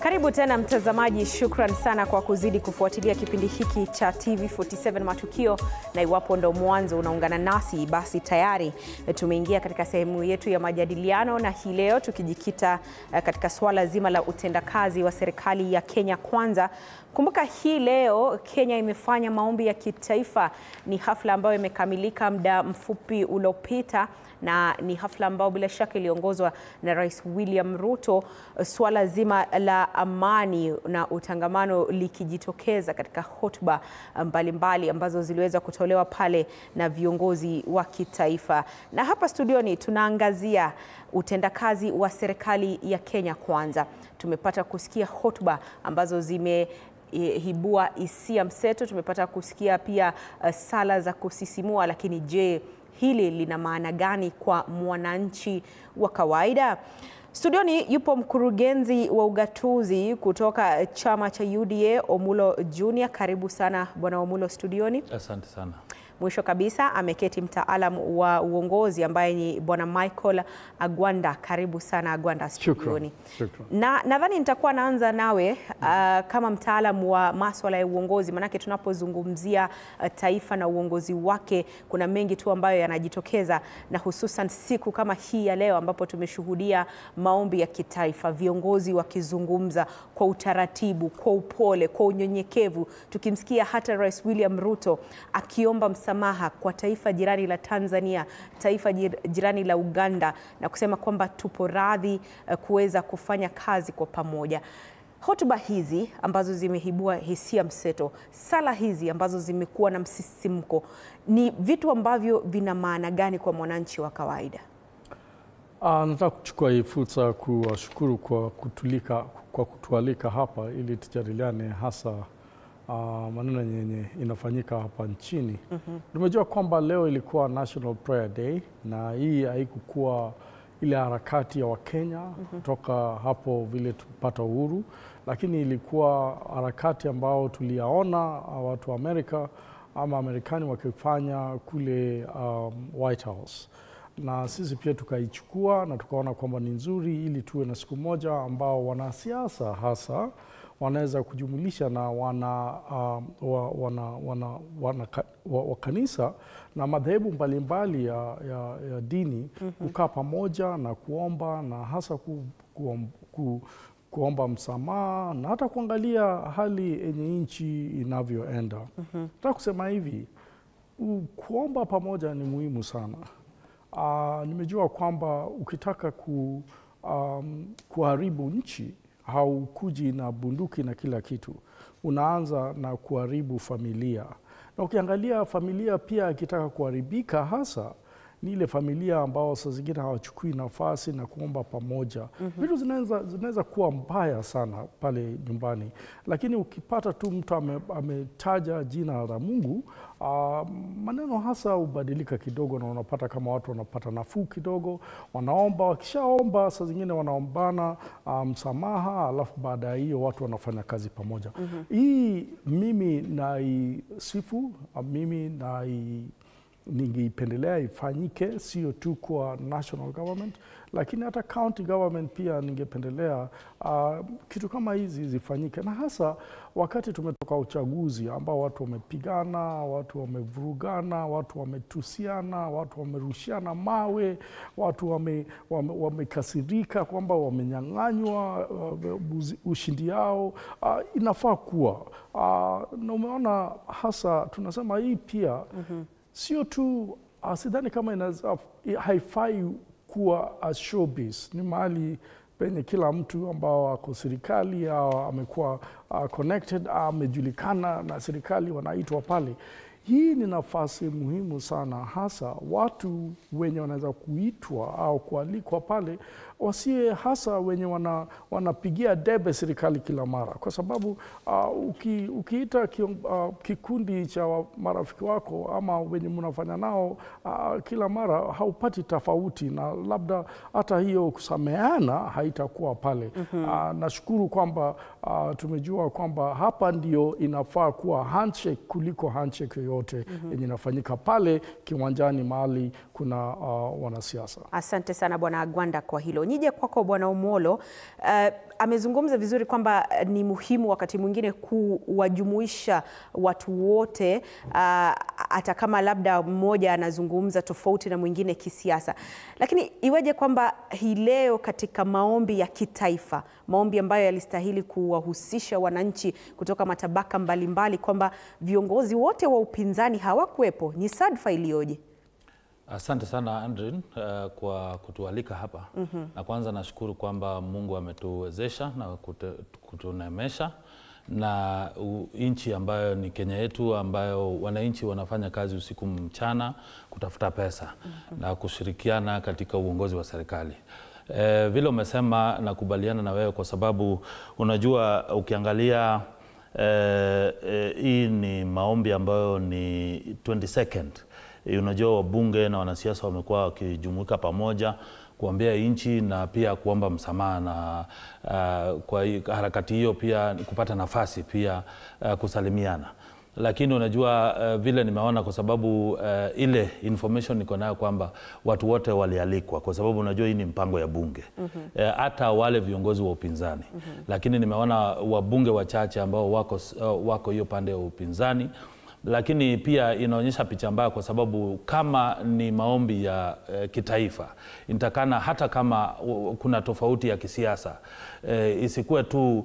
Karibu tena mtazamaji, shukran sana kwa kuzidi kufuatilia kipindi hiki cha TV47 Matukio, na iwapo ndo mwanzo unaungana nasi, basi tayari tumeingia katika sehemu yetu ya majadiliano, na hii leo tukijikita katika swala zima la utendakazi wa serikali ya Kenya Kwanza. Kumbuka hii leo Kenya imefanya maombi ya kitaifa. Ni hafla ambayo imekamilika muda mfupi uliopita, na ni hafla ambayo bila shaka iliongozwa na Rais William Ruto, swala zima la amani na utangamano likijitokeza katika hotuba mbalimbali ambazo ziliweza kutolewa pale na viongozi wa kitaifa. Na hapa studioni tunaangazia utendakazi wa serikali ya Kenya Kwanza. Tumepata kusikia hotuba ambazo zimehibua hisia mseto, tumepata kusikia pia sala za kusisimua, lakini je, hili lina maana gani kwa mwananchi wa kawaida? Studioni yupo mkurugenzi wa ugatuzi kutoka chama cha UDA, Omulo Junior. Karibu sana Bwana Omulo studioni. Asante sana. Mwisho kabisa ameketi mtaalamu wa uongozi ambaye ni Bwana Michael Agwanda. Karibu sana Agwanda studioni. Shukran. Na nadhani nitakuwa naanza nawe kama mtaalamu wa masuala ya uongozi, manake tunapozungumzia taifa na uongozi wake kuna mengi tu ambayo yanajitokeza, na hususan siku kama hii ya leo ambapo tumeshuhudia maombi ya kitaifa, viongozi wakizungumza kwa utaratibu, kwa upole, kwa unyenyekevu, tukimsikia hata Rais William Ruto akiomba msamaha kwa taifa jirani la Tanzania, taifa jirani la Uganda, na kusema kwamba tupo radhi kuweza kufanya kazi kwa pamoja. Hotuba hizi ambazo zimehibua hisia mseto, sala hizi ambazo zimekuwa na msisimko, ni vitu ambavyo vina maana gani kwa mwananchi wa kawaida? Nataka kuchukua hii fursa kuwashukuru kwa kutualika hapa ili tujadiliane hasa maneno yenye inafanyika hapa nchini. Tumejua kwamba leo ilikuwa National Prayer Day, na hii haikukuwa ile harakati ya Wakenya kutoka hapo vile tupata uhuru, lakini ilikuwa harakati ambao tuliyaona watu wa Amerika ama Amerikani wakifanya kule White House. Na sisi pia tukaichukua na tukaona kwamba ni nzuri ili tuwe na siku moja ambao wanasiasa hasa wanaweza kujumulisha na wa kanisa na madhehebu mbalimbali ya dini kukaa pamoja na kuomba, na hasa kuomba msamaha na hata kuangalia hali yenye nchi inavyoenda. Nataka kusema hivi, kuomba pamoja ni muhimu sana. Nimejua kwamba ukitaka kuharibu nchi haukuji na bunduki na kila kitu. Unaanza na kuharibu familia. Na ukiangalia familia pia ikitaka kuharibika, hasa ni ile familia ambao saa zingine hawachukui nafasi na kuomba pamoja. Vitu zinaweza kuwa mbaya sana pale nyumbani. Lakini ukipata tu mtu ametaja jina la Mungu, maneno hasa hubadilika kidogo, na unapata kama watu wanapata nafuu kidogo, wanaomba, wakishaomba saa zingine wanaombana msamaha, alafu baada ya hiyo watu wanafanya kazi pamoja. Hii mimi naisifu, mimi ningependelea ifanyike sio tu kwa national government, lakini hata county government pia ningependelea kitu kama hizi zifanyike, na hasa wakati tumetoka uchaguzi ambao watu wamepigana, watu wamevurugana, watu wametusiana, watu wamerushiana mawe, watu wamekasirika kwamba wamenyang'anywa ushindi yao. Inafaa kuwa na umeona hasa tunasema hii pia sio tu, sidhani kama haifai kuwa a showbiz. Ni mahali penye kila mtu ambao ako serikali au amekuwa connected, amejulikana na serikali, wanaitwa pale. Hii ni nafasi muhimu sana, hasa watu wenye wanaweza kuitwa au kualikwa pale wasiye hasa wenye wanapigia debe serikali kila mara, kwa sababu ukiita kikundi cha marafiki wako ama wenye mnafanya nao kila mara, haupati tofauti, na labda hata hiyo kusameheana haitakuwa pale. Nashukuru kwamba tumejua kwamba hapa ndio inafaa kuwa handshake kuliko handshake yoyote. yoyote yenye inafanyika pale kiwanjani mahali kuna wanasiasa. Asante sana Bwana Agwanda kwa hilo. Nije kwako Bwana Omolo. Amezungumza vizuri kwamba ni muhimu wakati mwingine kuwajumuisha watu wote, hata kama labda mmoja anazungumza tofauti na mwingine kisiasa. Lakini iweje kwamba hii leo katika maombi ya kitaifa, maombi ambayo yalistahili kuwahusisha wananchi kutoka matabaka mbalimbali, kwamba viongozi wote wa upinzani hawakuwepo? Ni sadfa iliyoje? Asante sana Andrin kwa kutualika hapa. Na kwanza nashukuru kwamba Mungu ametuwezesha na kutunemesha na nchi ambayo ni Kenya yetu, ambayo wananchi wanafanya kazi usiku mchana kutafuta pesa na kushirikiana katika uongozi wa serikali. Vile umesema nakubaliana na wewe, kwa sababu unajua ukiangalia hii ni maombi ambayo ni 22nd. Unajua wabunge na wanasiasa wamekuwa wakijumuika pamoja kuombea nchi na pia kuomba msamaha, na kwa harakati hiyo pia kupata nafasi pia kusalimiana. Lakini unajua vile nimeona, kwa sababu ile information niko nayo kwamba watu wote walialikwa, kwa sababu unajua hii ni mpango ya bunge, hata wale viongozi wa upinzani. Lakini nimeona wabunge wachache ambao wako hiyo pande ya upinzani. Lakini pia inaonyesha picha mbaya, kwa sababu kama ni maombi ya kitaifa, inatakana hata kama kuna tofauti ya kisiasa, isikuwe tu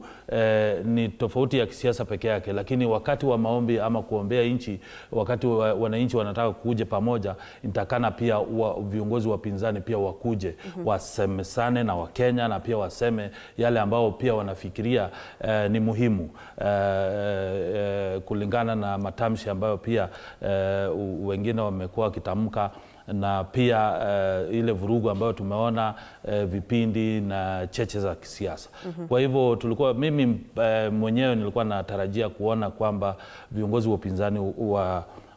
ni tofauti ya kisiasa peke yake, lakini wakati wa maombi ama kuombea nchi, wakati wananchi wanataka kuje pamoja, inatakana pia viongozi wa pinzani pia wakuje, wasemesane na Wakenya, na pia waseme yale ambao pia wanafikiria ni muhimu, kulingana na matamshi ambayo pia wengine wamekuwa wakitamka, na pia ile vurugu ambayo tumeona vipindi na cheche za kisiasa. Kwa hivyo mimi mwenyewe nilikuwa natarajia kuona kwamba viongozi wa upinzani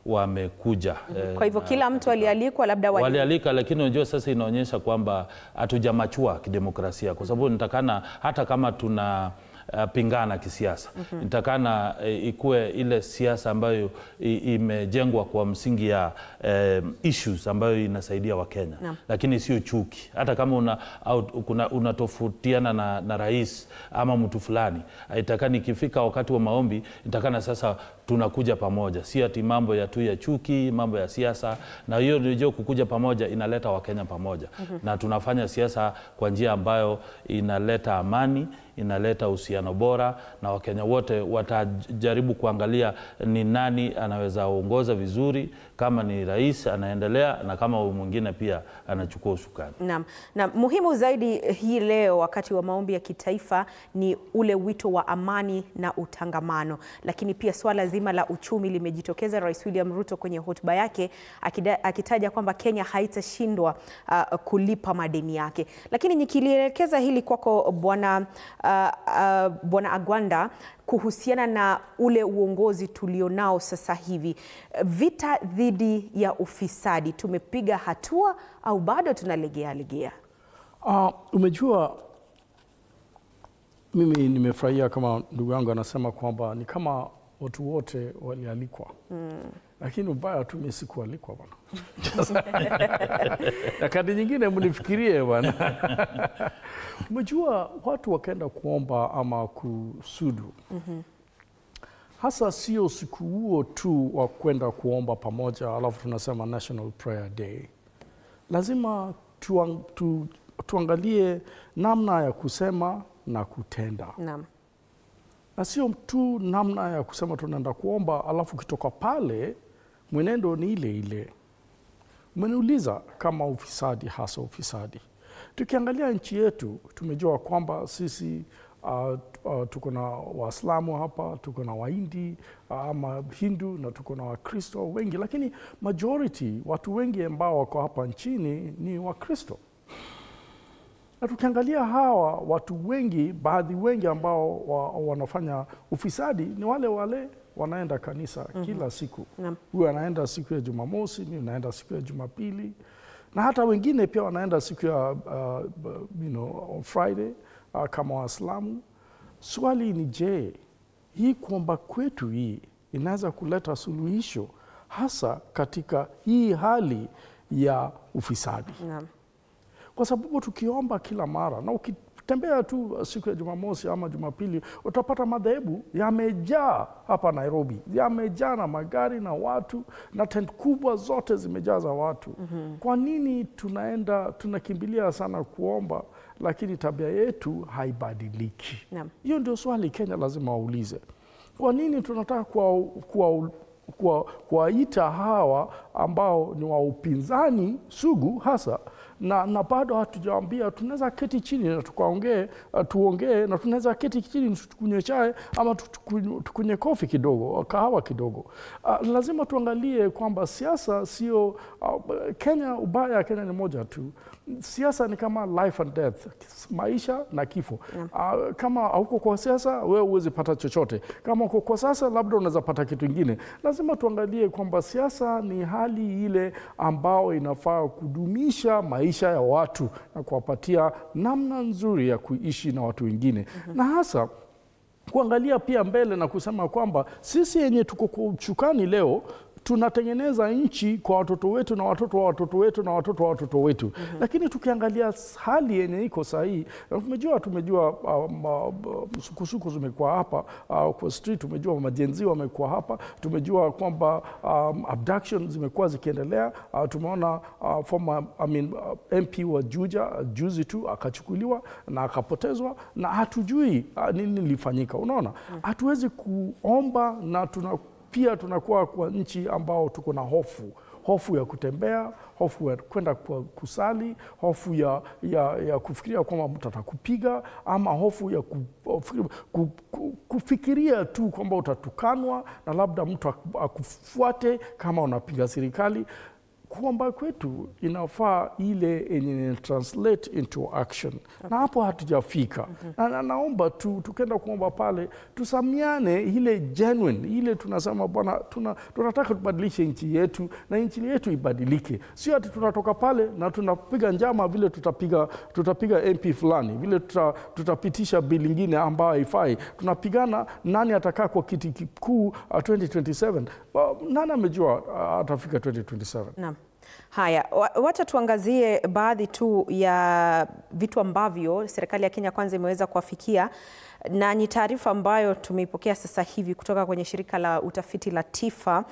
wamekuja. Kwa hivyo kila mtu alialikwa, labda walialika, lakini unajua sasa inaonyesha kwamba hatujamachua kidemokrasia, kwa sababu nitakana hata kama tuna pingana kisiasa, nitakana ikue ile siasa ambayo imejengwa kwa msingi ya issues ambayo inasaidia Wakenya, lakini sio chuki. Hata kama unatofautiana na rais ama mtu fulani, haitakani ikifika wakati wa maombi, nitakana sasa tunakuja pamoja, si ati mambo ya tu ya chuki, mambo ya siasa. Na hiyo ndio kukuja pamoja inaleta Wakenya pamoja, na tunafanya siasa kwa njia ambayo inaleta amani, inaleta uhusiano bora, na Wakenya wote watajaribu kuangalia ni nani anaweza ongoza vizuri, kama ni rais anaendelea, na kama mwingine pia anachukua usukani. Na muhimu zaidi hii leo wakati wa maombi ya kitaifa ni ule wito wa amani na utangamano, lakini pia swala zima la uchumi limejitokeza. Rais William Ruto kwenye hotuba yake akitaja kwamba Kenya haitashindwa kulipa madeni yake. Lakini nikilielekeza hili kwako Bwana Agwanda, kuhusiana na ule uongozi tulionao sasa hivi, vita dhidi ya ufisadi, tumepiga hatua au bado tunalegea? Umejua, mimi nimefurahia kama ndugu yangu anasema kwamba ni kama watu wote walialikwa. Lakini ubaya tu mimi sikualikwa bwana. Wakati nyingine mnifikirie bwana. Umejua watu wakaenda kuomba ama kusudu. Hasa sio siku huo tu wa kwenda kuomba pamoja alafu tunasema National Prayer Day. Lazima tuangalie namna ya kusema na kutenda. Na sio tu namna ya kusema tunaenda kuomba alafu kitoka pale mwenendo ni ile ile. Umeniuliza kama ufisadi, hasa ufisadi. Tukiangalia nchi yetu tumejua kwamba sisi tuko na Waislamu hapa, tuko na Wahindi ama Hindu, na tuko na Wakristo wengi, lakini majority, watu wengi ambao wako hapa nchini ni Wakristo. Na tukiangalia hawa watu wengi, baadhi wengi ambao wanafanya ufisadi ni wale wanaenda kanisa kila siku. Huyu anaenda siku ya Jumamosi, mimi naenda siku ya Jumapili, na hata wengine pia wanaenda siku ya Friday kama Waislamu. Swali ni je, hii kuomba kwetu hii inaweza kuleta suluhisho hasa katika hii hali ya ufisadi. Naam. Kwa sababu tukiomba kila mara na ukitembea tu siku ya Jumamosi ama Jumapili utapata madhehebu yamejaa hapa Nairobi, yamejaa na magari na watu na tent kubwa zote zimejaa za watu. Kwa nini tunakimbilia sana kuomba lakini tabia yetu haibadiliki? Naam. Hiyo ndio swali Kenya lazima waulize. Kwa nini tunataka kuwaita hawa ambao ni wa upinzani sugu hasa na bado hatujawaambia tunaweza keti chini na tuongee na tunaweza keti chini tukunywe chai ama tukunywe kofi kidogo, kahawa kidogo. Lazima tuangalie kwamba siasa sio Kenya. Ubaya ya Kenya ni moja tu, siasa ni kama life and death, maisha na kifo. Kama hauko kwa siasa wewe huwezi pata chochote, kama uko kwa siasa labda unaweza pata kitu kingine. Lazima tuangalie kwamba siasa ni hali ile ambao inafaa kudumisha maisha ya watu na kuwapatia namna nzuri ya kuishi na watu wengine. Na hasa kuangalia pia mbele na kusema kwamba sisi yenye tuko kwa uchukani leo tunatengeneza nchi kwa watoto wetu na watoto wa watoto wetu na watoto wa watoto wetu. Lakini tukiangalia hali yenye iko sahihi, tumejua msukusuku zimekuwa hapa kwa street, tumejua majenzi wamekuwa hapa, tumejua kwamba abduction zimekuwa zikiendelea. Tumeona MP wa Juja juzi tu akachukuliwa na akapotezwa na hatujui nini lilifanyika. Unaona, hatuwezi kuomba na pia tunakuwa kwa nchi ambao tuko na hofu ya kutembea, hofu ya kwenda kusali, hofu ya kufikiria kwamba mtu atakupiga, ama hofu ya kufikiria tu kwamba utatukanwa na labda mtu akufuate kama unapiga serikali. Kuomba kwetu inafaa ile yenye translate into action. Na hapo hatujafika. Na naomba tukenda kuomba pale tusamiane ile genuine, ile tunasema bwana tunataka tubadilishe nchi yetu na nchi yetu ibadilike. Sio ati tunatoka pale na tunapiga njama vile tutapiga MP fulani, vile tutapitisha bili nyingine ambayo haifai. Tunapigana nani atakaa kwa kiti kikuu 2027. Nani amejua atafika 2027? Naam. Haya, wacha tuangazie baadhi tu ya vitu ambavyo serikali ya Kenya Kwanza imeweza kuafikia, na ni taarifa ambayo tumeipokea sasa hivi kutoka kwenye shirika la utafiti la TIFA.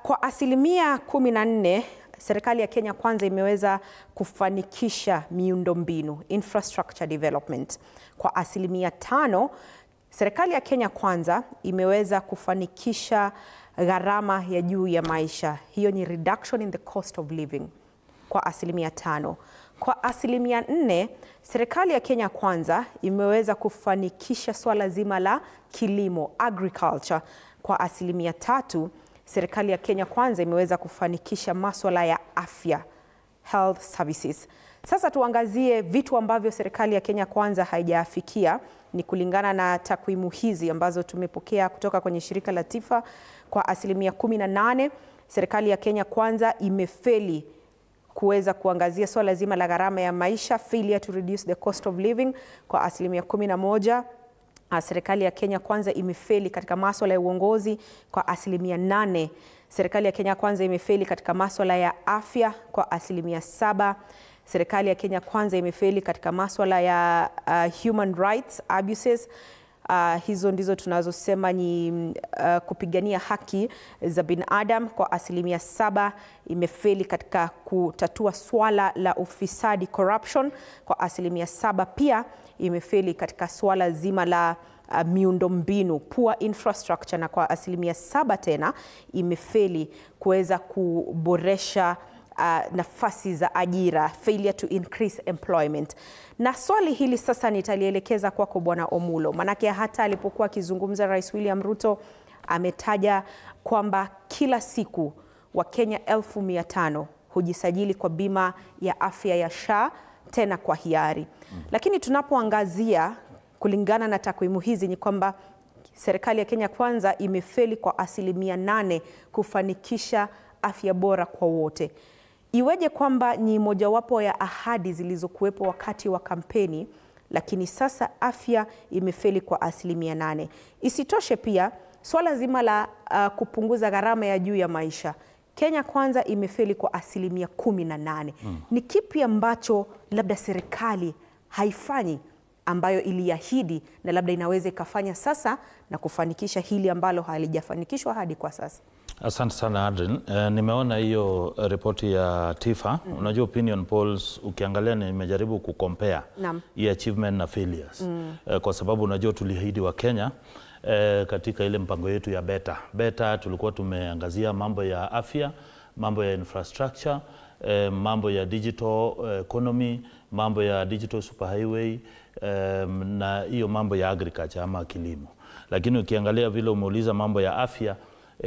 Kwa asilimia 14 serikali ya Kenya Kwanza imeweza kufanikisha miundombinu, infrastructure development. Kwa asilimia 5 serikali ya Kenya Kwanza imeweza kufanikisha gharama ya juu ya maisha. Hiyo ni reduction in the cost of living kwa asilimia 5. Kwa asilimia 4 serikali ya Kenya Kwanza imeweza kufanikisha swala zima la kilimo, agriculture. Kwa asilimia 3 serikali ya Kenya Kwanza imeweza kufanikisha masuala ya afya, health services. Sasa tuangazie vitu ambavyo serikali ya Kenya Kwanza haijafikia. Ni kulingana na takwimu hizi ambazo tumepokea kutoka kwenye shirika la TIFA. Kwa asilimia 18 serikali ya Kenya Kwanza imefeli kuweza kuangazia swala zima la gharama ya maisha, failure to reduce the cost of living. Kwa asilimia 11 serikali ya Kenya Kwanza imefeli katika masuala ya uongozi. Kwa asilimia 8 serikali ya Kenya Kwanza imefeli katika masuala ya afya. Kwa asilimia 7 serikali ya Kenya Kwanza imefeli katika masuala ya human rights abuses. Hizo ndizo tunazosema ni kupigania haki za binadamu. Kwa asilimia 7 imefeli katika kutatua swala la ufisadi, corruption. Kwa asilimia 7 pia imefeli katika swala zima la miundombinu, poor infrastructure. Na kwa asilimia 7 tena imefeli kuweza kuboresha nafasi za ajira, failure to increase employment. Na swali hili sasa nitalielekeza kwako Bwana Omulo, manake hata alipokuwa akizungumza Rais William Ruto ametaja kwamba kila siku Wakenya 1500 hujisajili kwa bima ya afya ya SHA, tena kwa hiari. Lakini tunapoangazia kulingana na takwimu hizi ni kwamba serikali ya Kenya Kwanza imefeli kwa asilimia 8 kufanikisha afya bora kwa wote. Iweje kwamba ni mojawapo ya ahadi zilizokuwepo wakati wa kampeni, lakini sasa afya imefeli kwa asilimia 8. Isitoshe pia swala zima la kupunguza gharama ya juu ya maisha, Kenya Kwanza imefeli kwa 18%. Ni kipi ambacho labda serikali haifanyi ambayo iliahidi na labda inaweza ikafanya sasa na kufanikisha hili ambalo halijafanikishwa hadi kwa sasa? Asante sana Adrian. Nimeona hiyo ripoti ya TIFA. Unajua opinion polls ukiangalia, nimejaribu kucompare hii achievement na failures. Kwa sababu unajua tuliahidi wa Kenya katika ile mpango yetu ya beta tulikuwa tumeangazia mambo ya afya, mambo ya infrastructure, mambo ya digital economy, mambo ya digital superhighway, na hiyo mambo ya agriculture ama kilimo. Lakini ukiangalia vile umeuliza mambo ya afya,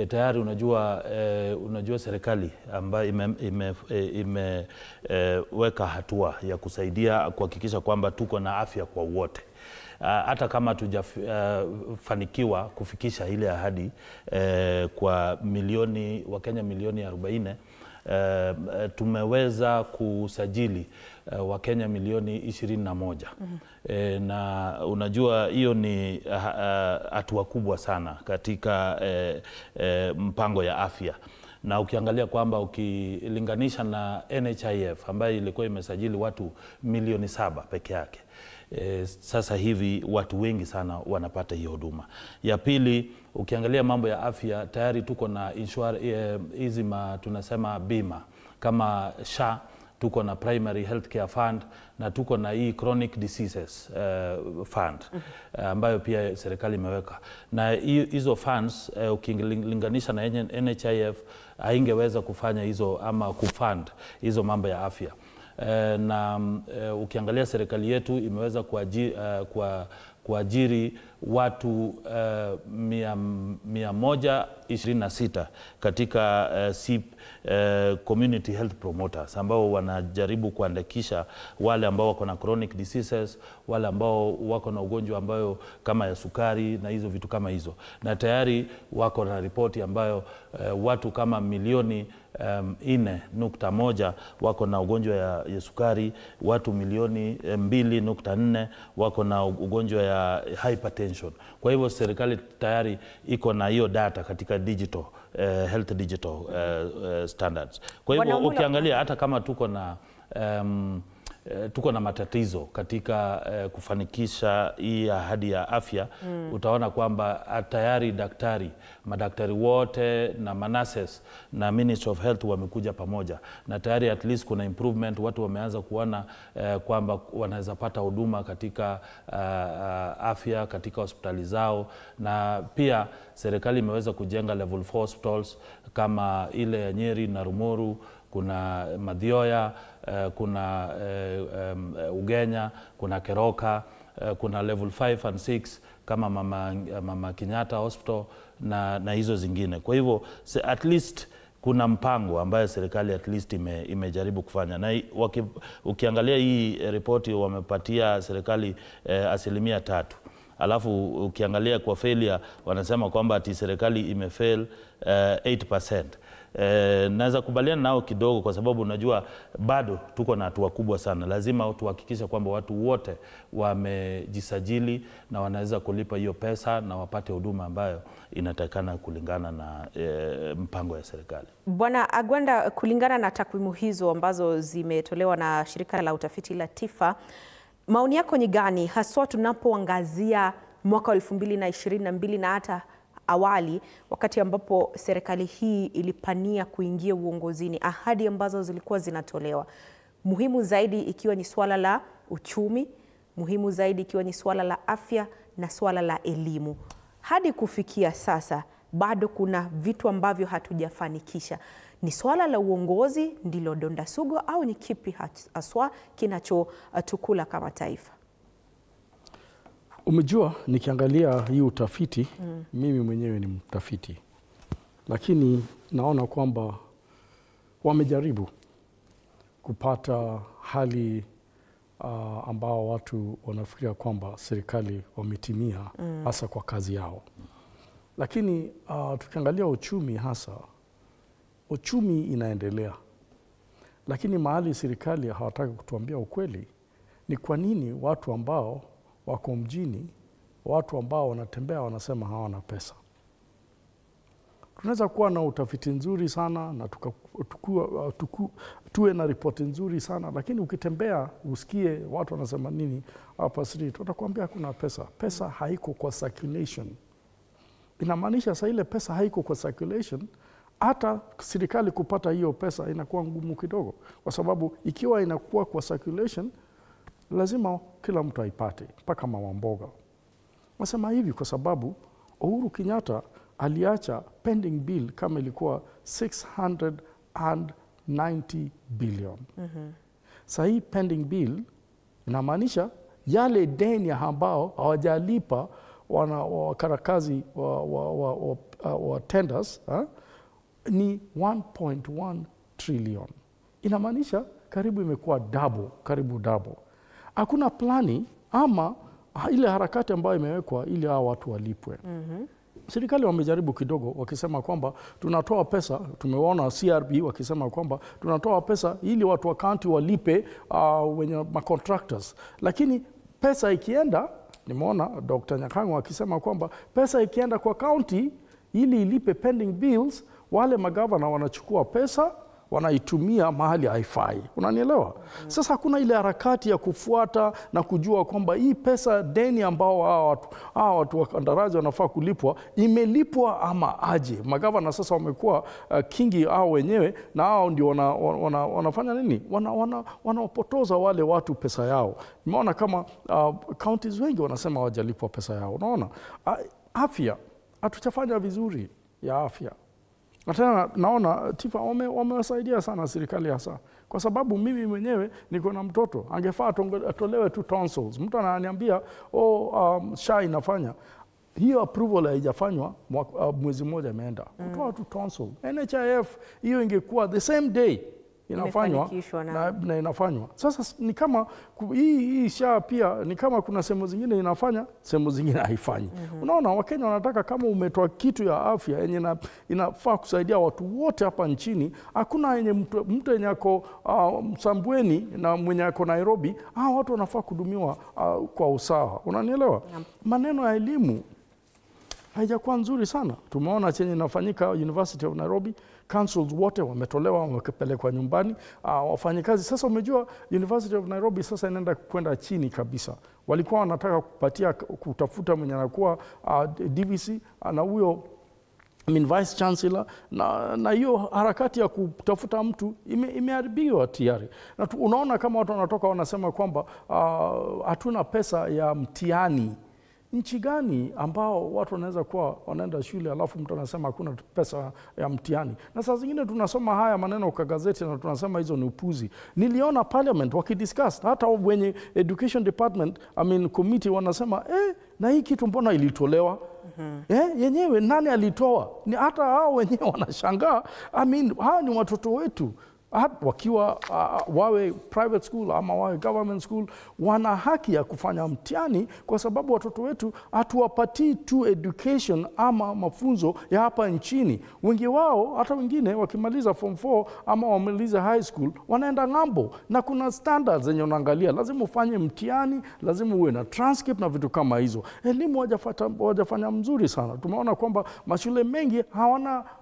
tayari unajua serikali ambayo imeweka hatua ya kusaidia kuhakikisha kwamba tuko na afya kwa wote. Hata kama tujafanikiwa kufikisha ile ahadi kwa Wakenya milioni 40, tumeweza kusajili Wakenya milioni 21. Na unajua hiyo ni hatua kubwa sana katika mpango ya afya. Na ukiangalia kwamba ukilinganisha na NHIF ambayo ilikuwa imesajili watu milioni 7 peke yake, sasa hivi watu wengi sana wanapata hiyo huduma. Ya pili, ukiangalia mambo ya afya, tayari tuko na hizi tunasema bima kama SHA, tuko na Primary Health Care Fund, na tuko na hii Chronic Diseases Fund ambayo pia serikali imeweka. Na hizo funds ukilinganisha na NHIF haingeweza kufanya hizo ama kufund hizo mambo ya afya. Na ukiangalia serikali yetu imeweza kuajiri watu 126 katika community health promoters ambao wanajaribu kuandikisha wale ambao wako na chronic diseases, wale ambao wako na ugonjwa ambayo kama ya sukari na hizo vitu kama hizo. Na tayari wako na ripoti ambayo watu kama milioni 4.1 wako na ugonjwa ya sukari, watu milioni 2.4 wako na ugonjwa ya hypertension. Kwa hivyo serikali tayari iko na hiyo data katika digital health digital standards. Kwa hivyo ukiangalia hata kama tuko na matatizo katika kufanikisha hii ahadi ya afya, utaona kwamba tayari madaktari wote na manases na Ministry of Health wamekuja pamoja, na tayari at least kuna improvement. Watu wameanza kuona kwamba wanaweza pata huduma katika afya katika hospitali zao, na pia serikali imeweza kujenga level 4 hospitals kama ile ya Nyeri na Rumoru, kuna Mathioya, kuna Ugenya, kuna Keroka, kuna level 5 and 6 kama Mama Kenyatta Hospital na hizo zingine. Kwa hivyo at least kuna mpango ambayo serikali at least imejaribu kufanya. Na ukiangalia hii ripoti wamepatia serikali 3%. Alafu ukiangalia kwa failure wanasema kwamba ati serikali imefail 8%. Naweza kubaliana nao kidogo, kwa sababu unajua bado tuko na hatua kubwa sana. Lazima tuhakikisha kwamba watu wote wamejisajili na wanaweza kulipa hiyo pesa na wapate huduma ambayo inatakana kulingana na mpango ya serikali. Bwana Agwanda, kulingana na takwimu hizo ambazo zimetolewa na shirika la utafiti la TIFA, maoni yako ni gani haswa tunapoangazia mwaka 2022 na hata awali, wakati ambapo serikali hii ilipania kuingia uongozini, ahadi ambazo zilikuwa zinatolewa, muhimu zaidi ikiwa ni swala la uchumi, muhimu zaidi ikiwa ni swala la afya na swala la elimu. Hadi kufikia sasa bado kuna vitu ambavyo hatujafanikisha. Ni swala la uongozi ndilo donda sugu, au ni kipi haswa kinachotukula kama taifa? Umejua, nikiangalia hii utafiti, mimi mwenyewe ni mtafiti, lakini naona kwamba wamejaribu kupata hali ambao watu wanafikiria kwamba serikali wametimia hasa kwa kazi yao. Lakini tukiangalia uchumi, hasa uchumi inaendelea, lakini mahali serikali hawataka kutuambia ukweli ni kwa nini watu ambao wako mjini, watu ambao wanatembea wanasema hawana pesa. tunaweza kuwa na utafiti nzuri sana na tuwe na ripoti nzuri sana, lakini ukitembea usikie watu wanasema nini hapa street, watakwambia hakuna pesa. Pesa haiko kwa circulation. Inamaanisha sasa ile pesa haiko kwa circulation, hata serikali kupata hiyo pesa inakuwa ngumu kidogo, kwa sababu ikiwa inakuwa kwa circulation lazima kila mtu aipate, mpaka mama mboga. Nasema hivi kwa sababu Uhuru Kenyatta aliacha pending bill kama ilikuwa 690 billion. Sasa hii pending bill inamaanisha yale deni ambao hawajalipa wakaratasi wa tenders ni 1.1 trillion. Inamaanisha karibu imekuwa karibu double. Hakuna plani ama ile harakati ambayo imewekwa ili hao watu walipwe. Serikali wamejaribu kidogo wakisema kwamba tunatoa pesa, tumeona CRB wakisema kwamba tunatoa pesa ili watu wa county walipe wenye contractors. Lakini pesa ikienda, nimeona Dr. Nyakang'o akisema kwamba pesa ikienda kwa county ili ilipe pending bills, wale magavana wanachukua pesa wanaitumia mahali haifai. Unanielewa? Sasa hakuna ile harakati ya kufuata na kujua kwamba hii pesa deni ambao hao watu wa kandarasi wanafaa kulipwa imelipwa ama aje. Magavana sasa wamekuwa kingi hao wenyewe, na hao ndio wanafanya nini? Wanapotoza wale watu pesa yao. Nimeona kama counties wengi wanasema hawajalipwa pesa yao. Unaona? Afya hatujafanya vizuri ya afya. Na tena naona Tifa wamewasaidia sana serikali hasa, kwa sababu mimi mwenyewe niko na mtoto angefaa atolewe tu tonsils. Mtu ananiambia SHA inafanya hiyo, approval haijafanywa, mwezi mmoja imeenda kutoa tu tonsil. NHIF hiyo ingekuwa the same day inafanywa na inafanywa. Sasa ni kama hii SHA pia ni kama kuna sehemu zingine inafanya, sehemu zingine haifanyi. Unaona, Wakenya wanataka kama umetoa kitu ya afya yenye inafaa kusaidia watu wote hapa nchini, hakuna yenye mtu yenye ako Msambweni na mwenye ako Nairobi, watu wanafaa kudumiwa kwa usawa. Unanielewa? Maneno ya elimu haijakuwa nzuri sana. Tumeona chenye inafanyika University of Nairobi, councils wote wametolewa, wamepelekwa nyumbani, wafanyikazi. Sasa umejua University of Nairobi sasa inaenda kwenda chini kabisa. Walikuwa wanataka kutafuta mwenye anakuwa DVC na huyo vice chancellor, na hiyo harakati ya kutafuta mtu imeharibiwa tayari. Na unaona kama watu wanatoka wanasema kwamba hatuna pesa ya mtihani. Nchi gani ambao watu wanaweza kuwa wanaenda shule alafu mtu anasema hakuna pesa ya mtihani? Na saa zingine tunasoma haya maneno kwa gazeti na tunasema hizo ni upuzi. Niliona parliament wakidiscuss, hata wenye education department committee wanasema na hii kitu mbona ilitolewa? Yenyewe nani alitoa? Ni hata hao wenyewe wanashangaa. Hawa ni watoto wetu. Wakiwa wawe private school ama wawe government school, wana haki ya kufanya mtihani, kwa sababu watoto wetu hatuwapatii tu education ama mafunzo ya hapa nchini. Wengi wao hata wengine wakimaliza form 4 ama wamaliza high school wanaenda ng'ambo, na kuna standards zenye unaangalia. Lazima ufanye mtihani, lazima uwe na transcript na vitu kama hizo. Elimu wajafanya mzuri sana. Tumeona kwamba mashule mengi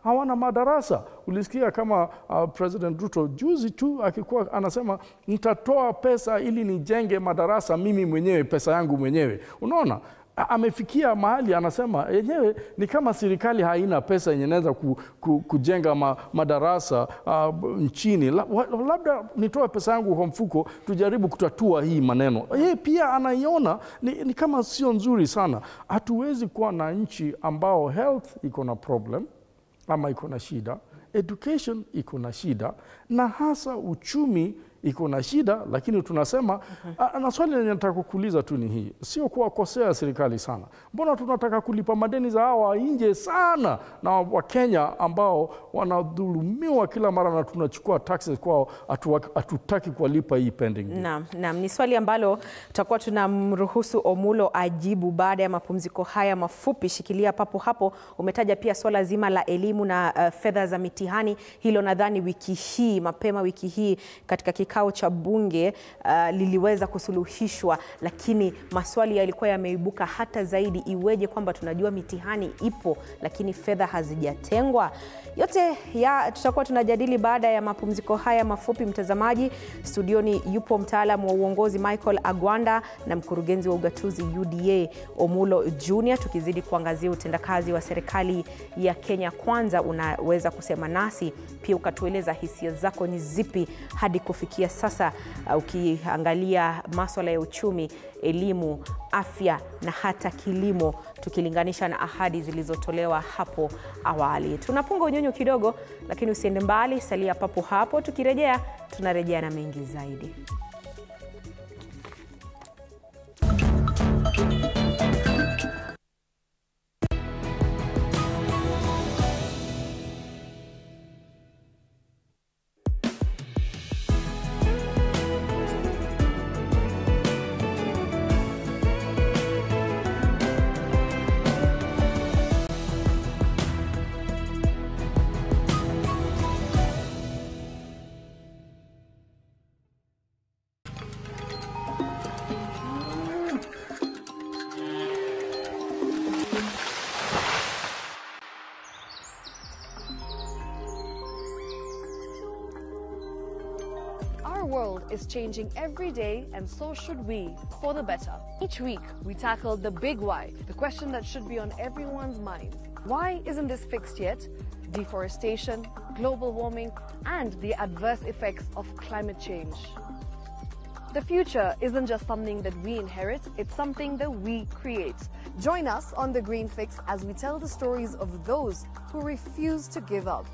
hawana madarasa. Ulisikia kama President Ruto juzi tu akikuwa anasema nitatoa pesa ili nijenge madarasa mimi mwenyewe, pesa yangu mwenyewe. Unaona, amefikia mahali anasema yenyewe ni kama serikali haina pesa yenye inaweza kujenga madarasa nchini. Labda nitoe pesa yangu kwa mfuko tujaribu kutatua hii maneno. Yeye pia anaiona ni kama sio nzuri sana. Hatuwezi kuwa na nchi ambao health iko na problem ama iko na shida, education iko na shida, na hasa uchumi iko na shida, lakini tunasema na swali lenye nataka kukuuliza tu ni hii, sio kuwakosea serikali sana. Mbona tunataka kulipa madeni za hawa nje sana, na Wakenya ambao wanadhulumiwa kila mara na tunachukua taxes kwao, hatutaki kuwalipa hii pending? Naam, ni swali ambalo tutakuwa tunamruhusu Omulo ajibu baada ya mapumziko haya mafupi. Shikilia papo hapo. Umetaja pia swala zima la elimu na fedha za mitihani. Hilo nadhani mapema wiki hii katika kikao cha bunge liliweza kusuluhishwa, lakini maswali yalikuwa yameibuka hata zaidi. Iweje kwamba tunajua mitihani ipo lakini fedha hazijatengwa? Yote ya tutakuwa tunajadili baada ya mapumziko haya mafupi. Mtazamaji, studioni yupo mtaalamu wa uongozi Michael Agwanda na mkurugenzi wa ugatuzi UDA Omulo Junior, tukizidi kuangazia utendakazi wa serikali ya Kenya Kwanza. Unaweza kusema nasi pia ukatueleza hisia zako ni zipi hadi kufikia sasa, ukiangalia masuala ya uchumi, elimu, afya na hata kilimo, tukilinganisha na ahadi zilizotolewa hapo awali. Tunapunga unyonyo kidogo, lakini usiende mbali, salia papo hapo. Tukirejea tunarejea na mengi zaidi. Our world is changing every day, and so should we, for the better. Each week, we tackle the big why, the question that should be on everyone's minds. Why isn't this fixed yet? Deforestation, global warming, and the adverse effects of climate change. The future isn't just something that we inherit, it's something that we create. Join us on The Green Fix as we tell the stories of those who refuse to give up.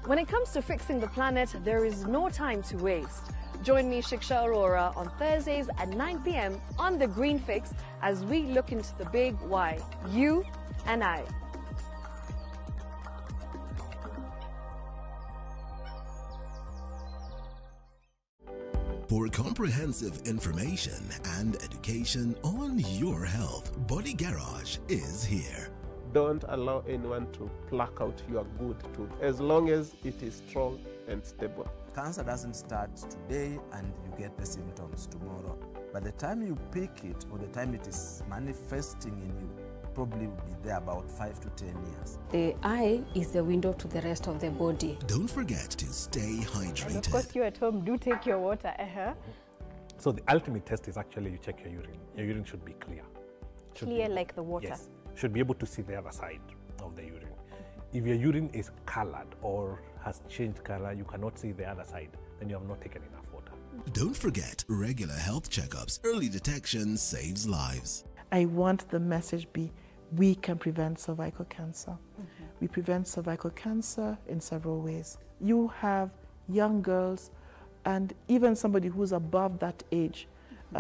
When it comes to fixing the planet, there is no time to waste. Join me, Shiksha Arora, on Thursdays at 9 p.m. on The Green Fix as we look into the big why, you and I. For comprehensive information and education on your health, Body Garage is here. Don't allow anyone to pluck out your good tooth, as long as it is strong and stable. Cancer doesn't start today and you get the symptoms tomorrow. By the time you pick it or the time it is manifesting in you, probably will be there about 5 to 10 years. The eye is the window to the rest of the body. Don't forget to stay hydrated. And of course, you at home, do take your water. So the ultimate test is actually you check your urine. Your urine should be clear. Clear like the water? Yes. Should be able to see the other side of the urine. If your urine is colored or has changed color, you cannot see the other side, then you have not taken enough water. Don't forget regular health checkups. Early detection saves lives. I want the message be, we can prevent cervical cancer. We prevent cervical cancer in several ways. You have young girls and even somebody who's above that age,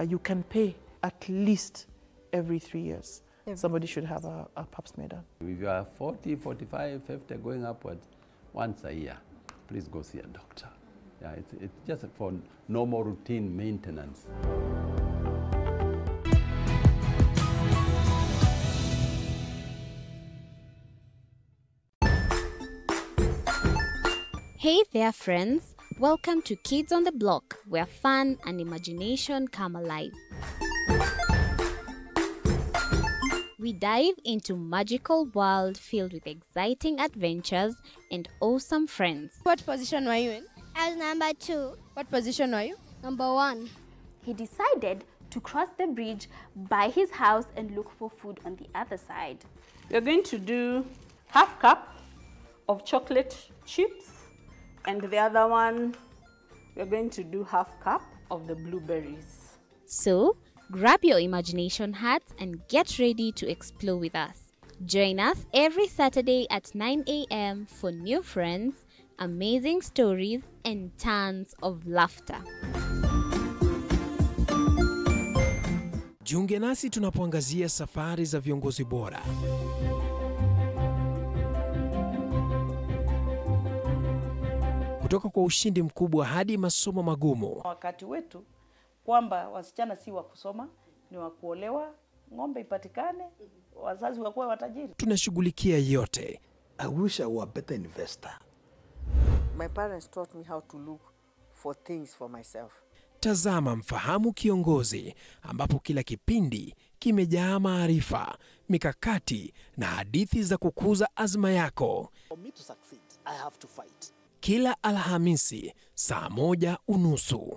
you can pay at least every 3 years. Somebody should have a pap smear done. If you are 40, 45, 50 going upwards, once a year, please go see a doctor. Yeah, it's just for normal routine maintenance. Hey there, friends. Welcome to Kids on the Block, where fun and imagination come alive. We dive into magical world filled with exciting adventures and awesome friends. What position were you in? I was number 2. What position were you? Number 1. He decided to cross the bridge by his house and look for food on the other side. We're going to do half cup of chocolate chips, and the other one, we're going to do half cup of the blueberries. So, grab your imagination hats and get ready to explore with us. Join us every Saturday at 9 a.m. for new friends, amazing stories, and tons of laughter. Jiunge nasi tunapoangazia safari za viongozi bora. Kutoka kwa ushindi mkubwa hadi masomo magumu. Wakati wetu kwamba wasichana si wa kusoma, ni wa kuolewa, ng'ombe ipatikane, wazazi wakuwe watajiri. Tunashughulikia yote. I wish I were a better investor. My parents taught me how to look for things for myself. Tazama Mfahamu Kiongozi, ambapo kila kipindi kimejaa maarifa, mikakati na hadithi za kukuza azma yako. For me to succeed, I have to fight. Kila Alhamisi saa 1:30.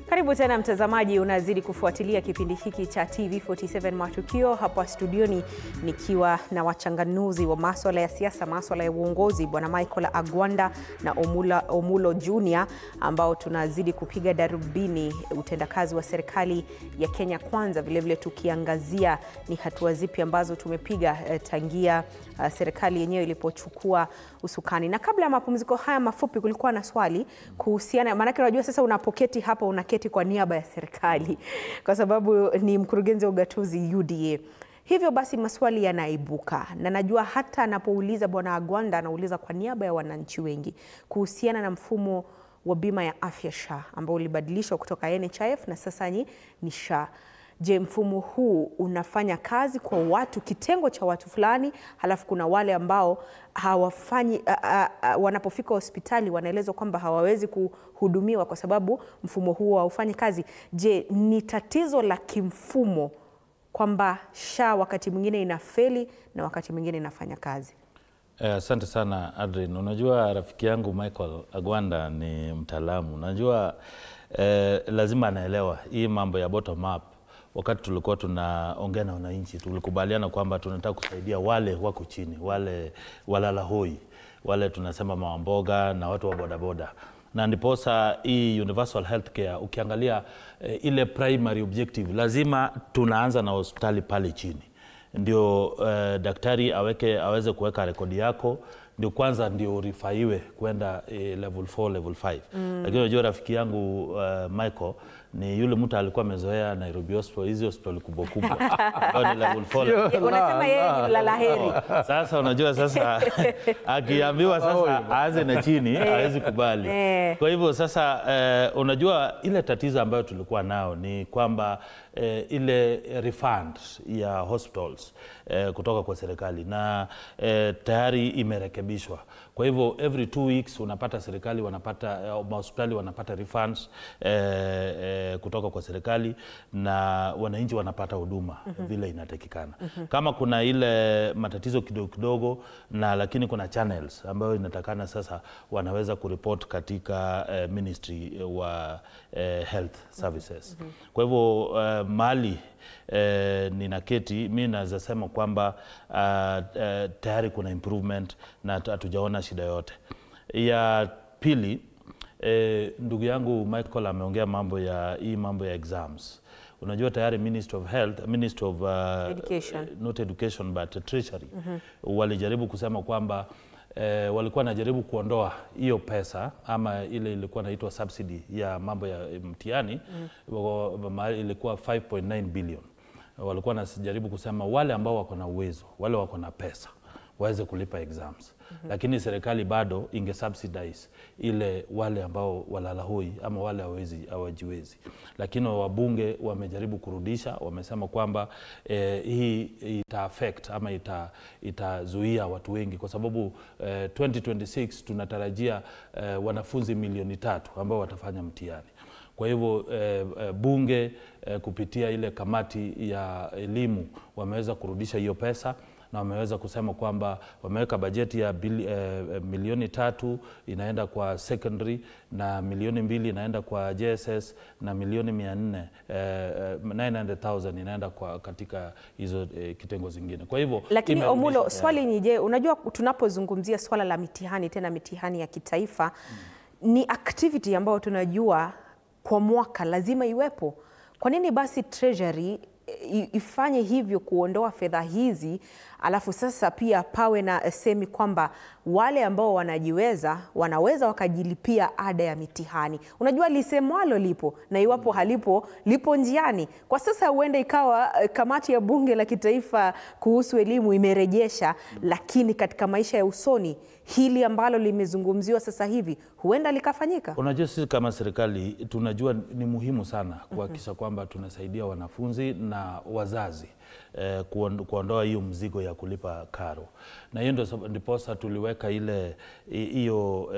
Karibu tena mtazamaji, unazidi kufuatilia kipindi hiki cha TV47 Matukio. Hapa studioni nikiwa na wachanganuzi wa masuala ya siasa, masuala ya uongozi, Bwana Michael Agwanda na Omulo Junior, ambao tunazidi kupiga darubini utendakazi wa serikali ya Kenya Kwanza, vile vile tukiangazia ni hatua zipi ambazo tumepiga tangia serikali yenyewe ilipochukua usukani. Na kabla ya mapumziko haya mafupi kulikuwa na swali kuhusiana, maana unajua sasa unapoketi hapa unaketi kwa niaba ya serikali kwa sababu ni mkurugenzi wa ugatuzi UDA. Hivyo basi maswali yanaibuka, na najua hata anapouliza Bwana Agwanda anauliza kwa niaba ya wananchi wengi kuhusiana na mfumo wa bima ya afya SHA ambao ulibadilishwa kutoka NHIF na sasa ni SHA. Je, mfumo huu unafanya kazi kwa watu, kitengo cha watu fulani, halafu kuna wale ambao hawafanyi wanapofika hospitali wanaelezwa kwamba hawawezi kuhudumiwa kwa sababu mfumo huo haufanyi kazi. Je, ni tatizo la kimfumo kwamba SHA wakati mwingine inafeli na wakati mwingine inafanya kazi? Asante sana Adrian. Unajua rafiki yangu Michael Agwanda ni mtaalamu. Unajua lazima anaelewa hii mambo ya bottom up. Wakati tulikuwa tunaongea na wananchi, tulikubaliana kwamba tunataka kusaidia wale wako chini, wale walala hoi, wale tunasema mawamboga na watu wa bodaboda. Na ndiposa hii universal healthcare ukiangalia ile primary objective, lazima tunaanza na hospitali pale chini. Ndio daktari aweze kuweka rekodi yako, ndio kwanza ndio rifaiwe kwenda level 4, level 5. Lakini unajua rafiki yangu Michael ni yule mtu alikuwa amezoea Nairobi Hospital, hizi hospitali kubwa kubwa. Ni level 4. Unasema yeye ni mlala heri. Sasa unajua sasa akiambiwa sasa aanze na chini hawezi kubali. Kwa hivyo sasa unajua ile tatizo ambayo tulikuwa nao ni kwamba ile refund ya hospitals kutoka kwa serikali na tayari imerekebishwa. Kwa hivyo every 2 weeks unapata serikali wanapata hospitali wanapata refunds kutoka kwa serikali na wananchi wanapata huduma vile inatakikana. Kama kuna ile matatizo kidogo kidogo na lakini kuna channels ambayo inatakana sasa wanaweza kureport katika Ministry wa Health Services. Kwa hivyo mali ninaketi mimi naweza sema kwamba tayari kuna improvement na hatujaona shida yote. Ya pili, ndugu yangu Michael ameongea mambo ya exams. Unajua tayari Ministry of Health, Ministry of Education. Not Education but Treasury. Walijaribu kusema kwamba walikuwa najaribu kuondoa hiyo pesa ama ile ilikuwa inaitwa subsidy ya mambo ya mtihani, ilikuwa 5.9 billion. Walikuwa najaribu kusema wale ambao wako na uwezo, wale wako na pesa waweze kulipa exams. Lakini serikali bado inge subsidize ile wale ambao walala hoi ama wale hawajiwezi. Lakini wabunge wamejaribu kurudisha, wamesema kwamba hii ita affect ama itazuia watu wengi kwa sababu 2026 tunatarajia wanafunzi 3 milioni ambao watafanya mtihani. Kwa hivyo bunge kupitia ile kamati ya elimu wameweza kurudisha hiyo pesa, na wameweza kusema kwamba wameweka bajeti ya milioni 3 inaenda kwa secondary na milioni 2 inaenda kwa JSS na milioni 400 900,000 inaenda kwa katika hizo kitengo zingine. Kwa hivyo lakini Omulo, swali ni je, unajua tunapozungumzia swala la mitihani, tena mitihani ya kitaifa, ni activity ambayo tunajua kwa mwaka lazima iwepo. Kwa nini basi Treasury ifanye hivyo kuondoa fedha hizi, alafu sasa pia pawe na semi kwamba wale ambao wanajiweza wanaweza wakajilipia ada ya mitihani? Unajua lisemwalo lipo, na iwapo halipo lipo njiani. Kwa sasa huenda ikawa kamati ya bunge la kitaifa kuhusu elimu imerejesha, lakini katika maisha ya usoni hili ambalo limezungumziwa sasa hivi huenda likafanyika. Unajua sisi kama serikali tunajua ni muhimu sana kuhakikisha kwamba tunasaidia wanafunzi na wazazi kuondoa hiyo mzigo ya kulipa karo, na hiyo ndiposa tuliweka ile hiyo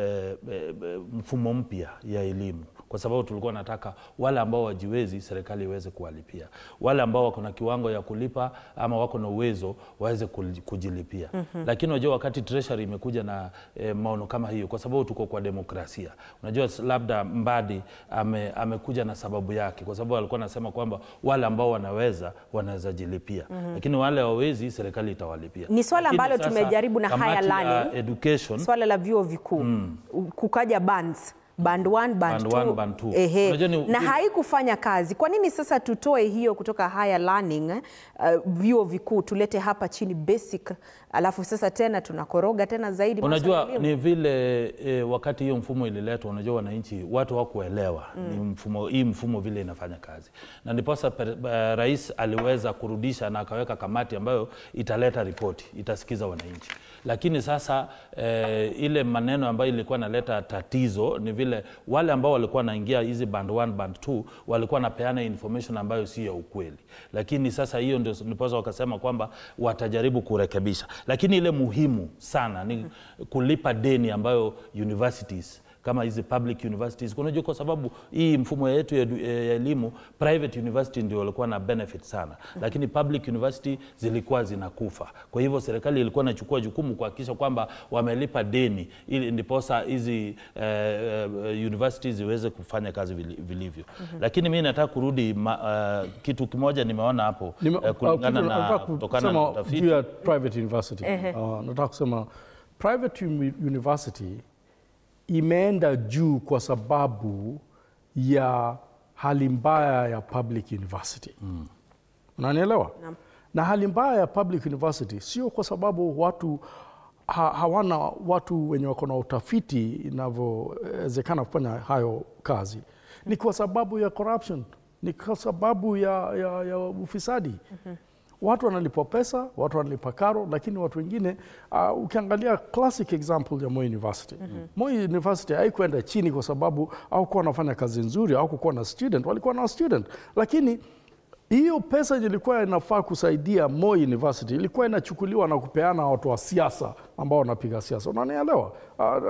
mfumo mpya ya elimu, kwa sababu tulikuwa nataka wale ambao wajiwezi serikali iweze kuwalipia, wale ambao wako na kiwango ya kulipa ama wako na uwezo waweze kujilipia. Lakini unajua wakati Treasury imekuja na maono kama hiyo, kwa sababu tuko kwa demokrasia, unajua labda Mbadi amekuja na sababu yake, kwa sababu alikuwa anasema kwamba wale ambao wanaweza jilipia, lakini wale hawawezi serikali itawalipia. Ni swala ambalo tumejaribu na higher learning education, swala la vyuo vikuu kukaja bands band 1 band 2 na haikufanya kazi. Kwa nini sasa tutoe hiyo kutoka higher learning vyuo vikuu tulete hapa chini basic, alafu sasa tena tunakoroga tena zaidi? Unajua ni vile wakati hiyo mfumo ililetwa, unajua wananchi watu hawakuelewa ni mfumo vile inafanya kazi, na ndiposa rais aliweza kurudisha na akaweka kamati ambayo italeta ripoti, itasikiza wananchi. Lakini sasa ile maneno ambayo ilikuwa naleta tatizo ni vile wale ambao walikuwa naingia hizi band 1 band 2 walikuwa napeana information ambayo si ya ukweli. Lakini sasa hiyo ndio ndiposa wakasema kwamba watajaribu kurekebisha. Lakini ile muhimu sana ni kulipa deni ambayo universities kama hizi public universities, unajua kwa sababu hii mfumo yetu ya elimu, private university ndio walikuwa na benefit sana, lakini public university zilikuwa zinakufa. Kwa hivyo serikali ilikuwa inachukua jukumu kuhakikisha kwamba wamelipa deni ili ndiposa hizi universities ziweze kufanya kazi vilivyo. Lakini mimi nataka kurudi kitu kimoja nimeona hapo kulingana na kutokana na utafiti ya private university. Nataka kusema private university imeenda juu kwa sababu ya hali mbaya ya public university. Unanielewa? Na hali mbaya ya public university sio kwa sababu watu hawana watu wenye wako na utafiti inavyowezekana kufanya hayo kazi. Ni kwa sababu ya corruption, ni kwa sababu ya ufisadi. Watu wanalipa pesa, watu wanalipa karo, lakini watu wengine ukiangalia classic example ya Moi University. Moi University haikuenda chini kwa sababu hawakuwa wanafanya kazi nzuri, hawakuwa na student, walikuwa na student. Lakini hiyo pesa ilikuwa inafaa kusaidia Moi University, ilikuwa inachukuliwa na kupeana watu wa siasa ambao wanapiga siasa. Unanielewa?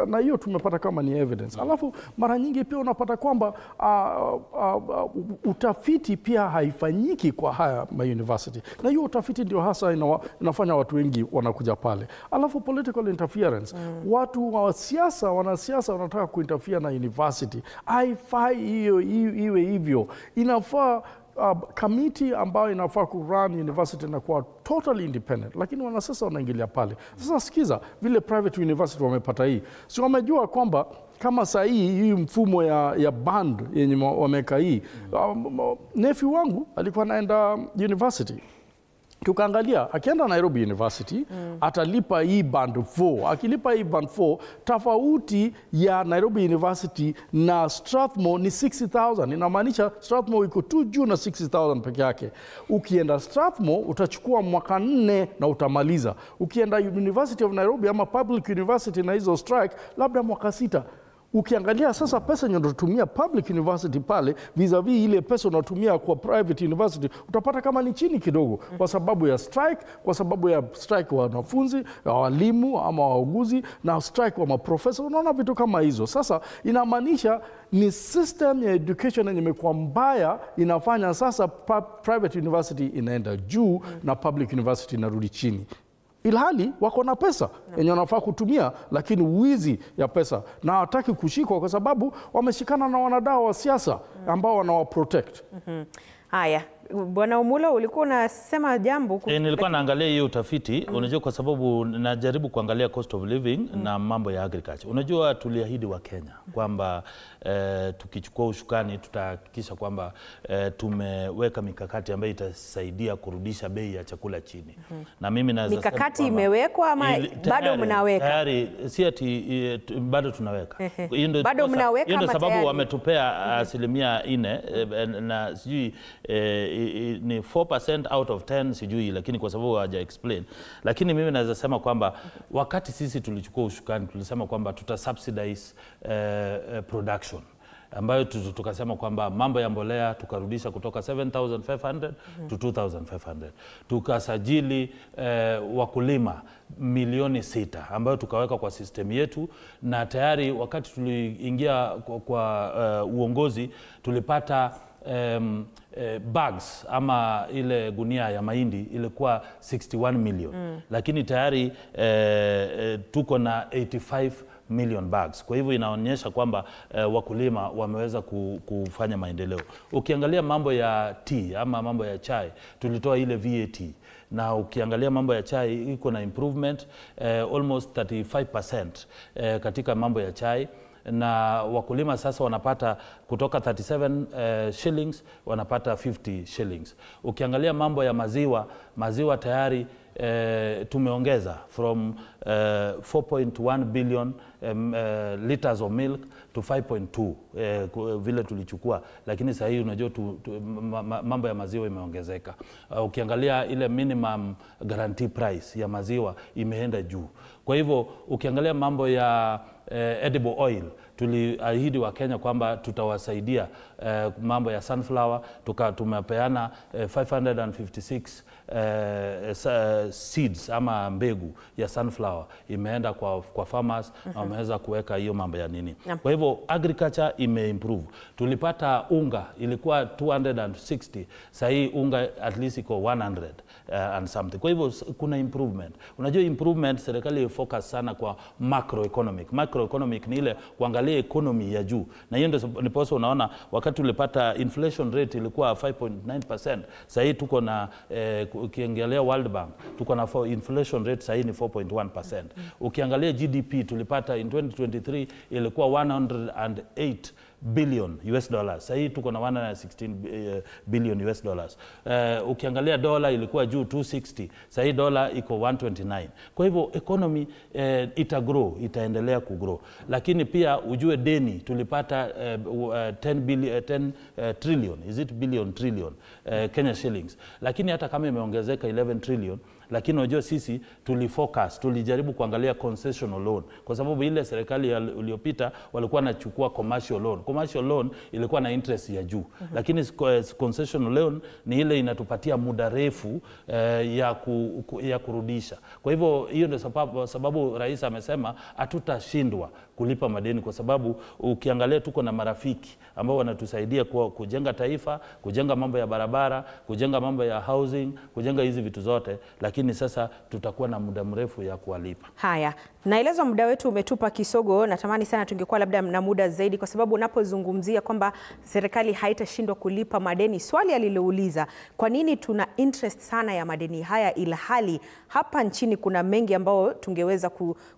Na hiyo tumepata kama ni evidence. Alafu mara nyingi pia unapata kwamba utafiti pia haifanyiki kwa haya university. Na hiyo utafiti ndio hasa inafanya watu wengi wanakuja pale. Alafu political interference. Watu wa siasa, wanasiasa wanataka kuinterfere na university. Haifai hiyo iwe hivyo. Inafaa committee ambayo inafaa kurun university na kuwa totally independent, lakini wanasiasa wanaingilia pale. Sasa sikiza vile private university wamepata hii. Si wamejua kwamba kama saa hii mfumo ya band yenye wameka hii. Nephew wangu alikuwa anaenda university. Tukaangalia akienda Nairobi University atalipa hii band 4. Akilipa hii band 4, tofauti ya Nairobi University na Strathmore ni 60,000. Inamaanisha Strathmore iko tu juu na 60,000 peke yake. Ukienda Strathmore utachukua mwaka 4 na utamaliza. Ukienda University of Nairobi ama public university na hizo strike labda mwaka 6. Ukiangalia sasa pesa yenye unatumia public university pale vis-a-vis ile pesa unatumia kwa private university, utapata kama ni chini kidogo, kwa sababu ya strike, kwa sababu ya strike wa wanafunzi, wa walimu ama wauguzi, na strike wa maprofesa. Unaona vitu kama hizo. Sasa inamaanisha ni system ya education yenye imekuwa mbaya, inafanya sasa private university inaenda juu na public university inarudi chini. Ilhali wako na pesa yenye wanafaa kutumia, lakini wizi ya pesa na hawataki kushikwa kwa sababu wameshikana na wanadawa wa siasa ambao wanawaprotect. Haya, Bwana Umulo, ulikuwa unasema jambo. Nilikuwa naangalia hiyo utafiti, unajua, kwa sababu najaribu kuangalia cost of living na mambo ya agriculture. Unajua, tuliahidi wa Kenya kwamba tukichukua ushukani tutahakikisha kwamba tumeweka mikakati ambayo itasaidia kurudisha bei ya chakula chini. Na mimi naweza sema mikakati imewekwa ama bado mnaweka? Tayari, si ati bado tunaweka. Bado mnaweka. Hiyo ndio sababu wametupea 4% na sijui ni 4% out of 10 sijui, lakini kwa sababu hawaja explain. Lakini mimi naweza sema kwamba wakati sisi tulichukua ushukani tulisema kwamba tuta subsidize production, ambayo tukasema kwamba mambo ya mbolea tukarudisha kutoka 7,500 to 2,500. Tukasajili wakulima milioni 6 ambayo tukaweka kwa system yetu, na tayari wakati tuliingia kwa uongozi tulipata bags ama ile gunia ya mahindi ilikuwa 61 million. Lakini tayari tuko na 85 million bags. Kwa hivyo inaonyesha kwamba wakulima wameweza kufanya maendeleo. Ukiangalia mambo ya tea ama mambo ya chai, tulitoa ile VAT, na ukiangalia mambo ya chai iko na improvement almost 35% katika mambo ya chai, na wakulima sasa wanapata kutoka 37 shillings wanapata 50 shillings. Ukiangalia mambo ya maziwa tayari tumeongeza from 4.1 billion liters of milk to 5.2 vile tulichukua, lakini sasa hii unajua mambo ya maziwa imeongezeka. Ukiangalia ile minimum guarantee price ya maziwa imeenda juu. Kwa hivyo ukiangalia mambo ya edible oil, tuliahidi wa Kenya kwamba tutawasaidia mambo ya sunflower, tumepeana 556 seeds ama mbegu ya sunflower imeenda kwa farmers na wameweza kuweka hiyo mambo ya nini. Kwa hivyo agriculture imeimprove. Tulipata unga ilikuwa 260, sasa hii unga at least iko 100 and something. Kwa hivyo kuna improvement. Unajua improvement, serikali focus sana kwa macroeconomic. Macroeconomic ni ile kuangalia economy ya juu, na hiyo ndipo unaona wakati tulipata inflation rate ilikuwa 5.9%, sasa hii tuko na ukiangalia World Bank tuko na inflation rate sasa hii ni 4.1%. Ukiangalia GDP tulipata in 2023 ilikuwa 108 billion US dollars. Sasa hii tuko na 116 billion US dollars. Ukiangalia dola ilikuwa juu 260. Sasa hii dola iko 129. Kwa hivyo economy itaendelea kugrow. Lakini pia ujue deni tulipata 10 trillion, is it trillion Kenya shillings. Lakini hata kama imeongezeka 11 trillion, lakini unajua sisi tulijaribu kuangalia concessional loan, kwa sababu ile serikali iliyopita walikuwa wanachukua commercial loan. Commercial loan ilikuwa na interest ya juu, lakini concessional loan ni ile inatupatia muda refu ya kurudisha. Kwa hivyo hiyo ndio sababu rais amesema hatutashindwa kulipa madeni, kwa sababu ukiangalia tuko na marafiki ambao wanatusaidia kujenga taifa, kujenga mambo ya barabara, kujenga mambo ya housing, kujenga hizi vitu zote, lakini sasa tutakuwa na muda mrefu ya kuwalipa. Haya, naelezwa muda wetu umetupa kisogo. Natamani sana tungekuwa labda na muda zaidi, kwa sababu unapozungumzia kwamba serikali haitashindwa kulipa madeni, swali alilouliza, kwa nini tuna interest sana ya madeni haya ila hali hapa nchini kuna mengi ambao tungeweza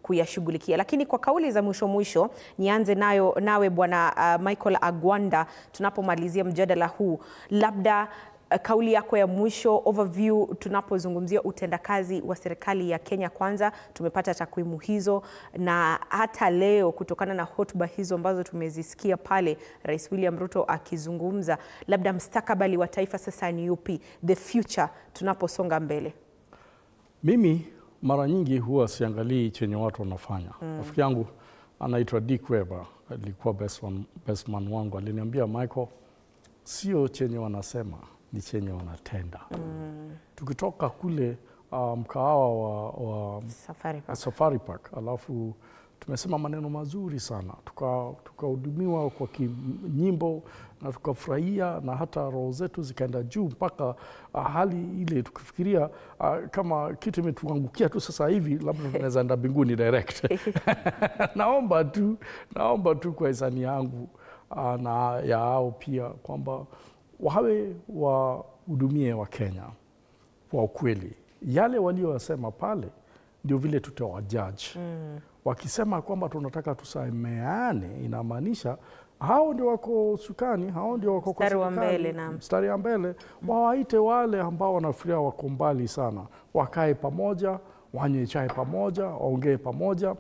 kuyashughulikia. Lakini kwa kauli za mwisho nianze nawe Bwana Michael Agwanda, tunapomalizia mjadala huu, labda kauli yako ya mwisho, overview, tunapozungumzia utendakazi wa serikali ya Kenya Kwanza. Tumepata takwimu hizo, na hata leo kutokana na hotuba hizo ambazo tumezisikia pale Rais William Ruto akizungumza, labda mstakabali wa taifa sasa ni upi, the future tunaposonga mbele? Mimi mara nyingi huwa siangalii chenye watu wanafanya. Rafiki yangu anaitwa Dick Weber, alikuwa best man wangu, aliniambia Michael, sio chenye wanasema, ni chenye wanatenda. Tukitoka kule mkahawa wa Safari Park, alafu tumesema maneno mazuri sana, tukahudumiwa kwa nyimbo na tukafurahia, na hata roho zetu zikaenda juu mpaka hali ile tukifikiria kama kitu imetuangukia tu sasa hivi, labda tunaweza enda mbinguni direct. naomba tu kwa hisani yangu na ya hao pia kwamba wawe wahudumie wa Kenya kwa ukweli. Yale waliyosema pale ndio vile tutawajudge. Wakisema kwamba tunataka tusameane, inamaanisha hao ndio wako sukani, hao ndio wako mstari wa mbele, mstari wa mbele. Wawaite wale ambao wanafikiria wako mbali sana, wakae pamoja, wanywe chai pamoja, waongee pamoja,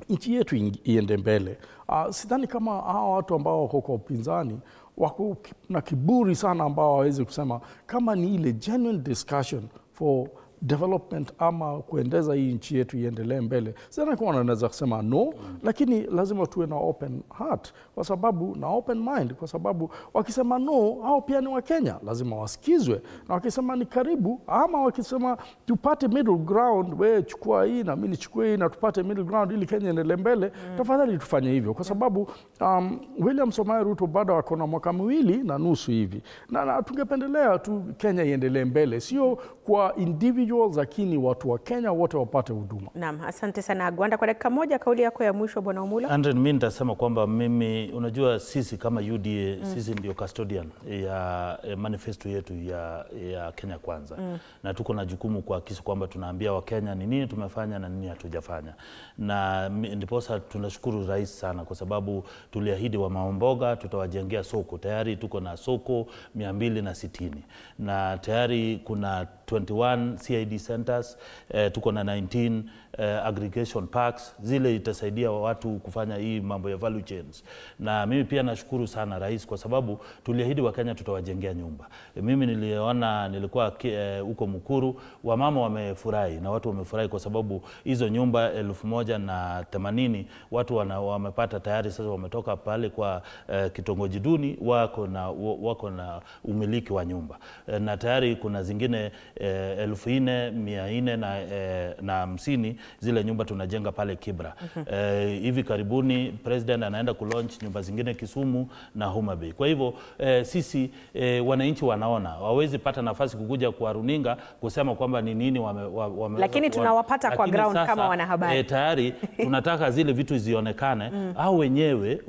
nchi yetu iende mbele. Sidhani kama hao watu ambao wako kwa upinzani wako na kiburi sana ambao hawawezi kusema kama ni ile genuine discussion for development ama kuendeza hii nchi yetu iendelee mbele. Sidhani kama wanaweza kusema no, lakini lazima tuwe na open heart kwa sababu na open mind, kwa sababu wakisema no, hao pia ni wa Kenya, lazima wasikizwe. Na wakisema ni karibu, ama wakisema tupate middle ground, wewe chukua hii na mimi nichukue hii na tupate middle ground ili Kenya iendelee mbele, tafadhali tufanye hivyo, kwa sababu William Samoei Ruto bado ako na mwaka 2.5 hivi, na tungependelea tu Kenya iendelee mbele, sio kwa individual, lakini watu wa Kenya wote wapate huduma. Naam, asante sana Agwanda. Kwa dakika moja, kauli yako ya mwisho Bwana Omolo. Andre, mimi nitasema kwamba mimi, unajua sisi kama UDA, sisi ndio custodian ya manifesto yetu ya Kenya Kwanza. Na tuko na jukumu kuhakikisha kwamba tunaambia Wakenya ni nini tumefanya na nini hatujafanya. Na ndiposa tunashukuru rais sana kwa sababu tuliahidi wa Maomboga tutawajengea soko. Tayari tuko na soko 260 na tayari kuna 21 CID centers, tuko na 19 aggregation parks. Zile itasaidia watu kufanya hii mambo ya value chains. Na mimi pia nashukuru sana rais kwa sababu tuliahidi wa Kenya tutawajengea nyumba. Mimi nilikuwa huko Mukuru, wamama wamefurahi na watu wamefurahi kwa sababu hizo nyumba 1080 watu wamepata tayari. Sasa wametoka pale kwa kitongoji duni, wako na umiliki wa nyumba, na tayari kuna zingine 4,450 zile nyumba tunajenga pale Kibra. Hivi karibuni president anaenda kulaunch nyumba zingine Kisumu na Homa Bay. Kwa hivyo sisi wananchi wanaona, hawezi pata nafasi kukuja kwa runinga kusema kwamba ni nini lakini tunawapata kwa ground sasa, kama wanahabari. Tayari tunataka zile vitu zionekane au wenyewe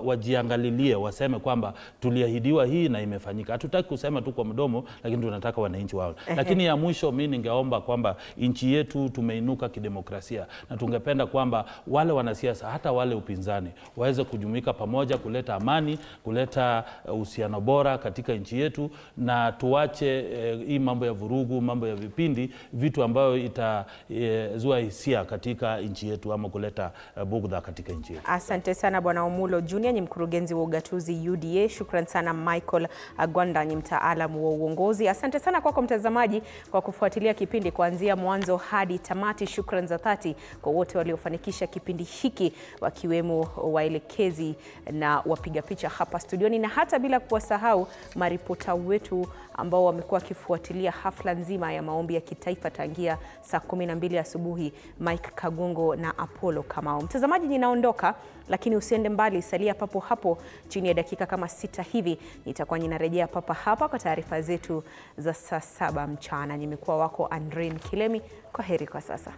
wajiangalilie, waseme kwamba tuliahidiwa hii na imefanyika. Hatutaki kusema tu kwa mdomo, lakini tunataka wananchi wao. Lakini ya mwisho mimi ningeomba kwamba nchi yetu tumeinuka kidemokrasia, na tungependa kwamba wale wanasiasa, hata wale upinzani, waweze kujumuika pamoja kuleta amani, kuleta uhusiano bora katika nchi yetu, na tuache hii mambo ya vurugu, mambo ya vipindi, vitu ambayo itazua hisia katika nchi yetu ama kuleta bugdha katika nchi yetu. Asante sana Bwana Omolo Junior, ni mkurugenzi wa ugatuzi UDA. Shukran sana Michael Agwanda, ni mtaalamu wa uongozi. Asante sana kwako mtazamaji kwa kufuatilia kipindi kuanzia mwanzo hadi tamati. Shukran za dhati kwa wote waliofanikisha kipindi hiki, wakiwemo waelekezi na wapiga picha hapa studioni, na hata bila kuwasahau maripota wetu ambao wamekuwa kifuatilia hafla nzima ya maombi ya kitaifa tangia saa 12 asubuhi, Mike Kagongo na Apollo Kamau. Mtazamaji, ninaondoka, lakini usiende mbali, salia papo hapo. Chini ya dakika kama 6 hivi nitakuwa ninarejea papa hapa kwa taarifa zetu za saa 7 mchana. Nimekuwa wako Andreen Kilemi. Kwa heri kwa sasa.